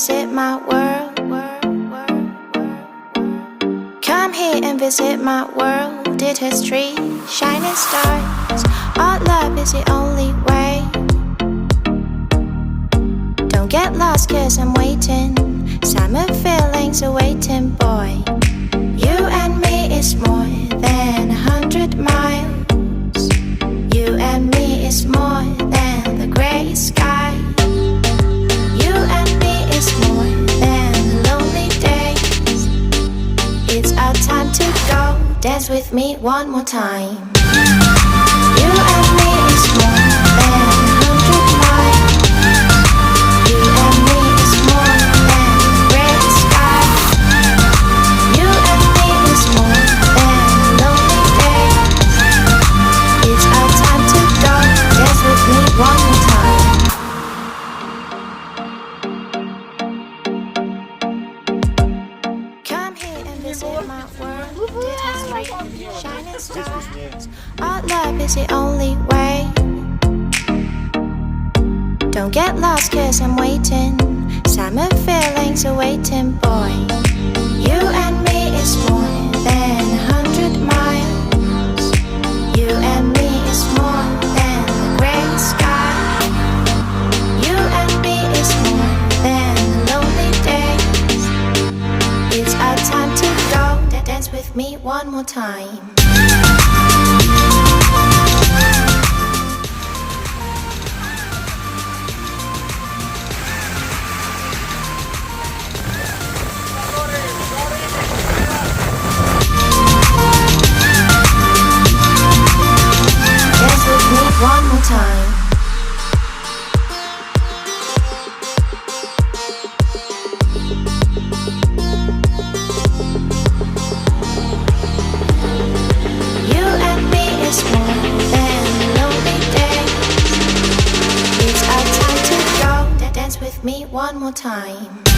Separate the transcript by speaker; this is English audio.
Speaker 1: visit my world. Come here and visit my world. It has trees, shining stars. Our love is the only way. Don't get lost cause I'm waiting. Summer feelings are waiting, boy. You and me is more than 100 miles. You and me is more than the grey sky. You and me is more than lonely days. It's our time to go. Dance with me one more time. You and me is more than 100 miles. You and me is more than the grey sky. You and me is more than lonely days. It's our time to go. Dance with me one more time. Come here and visit my world. It has trees, shining stars. Our love is the only way. Don't get lost cause I'm waiting. Summer feelings are waiting, boy. You and me is more than 100 miles. You and me is more than the grey sky. You and me is more than lonely days. It's our time to go. Dance with me one more time. One more time. You and me is more than lonely days. It's our time to go. Dance with me one more time.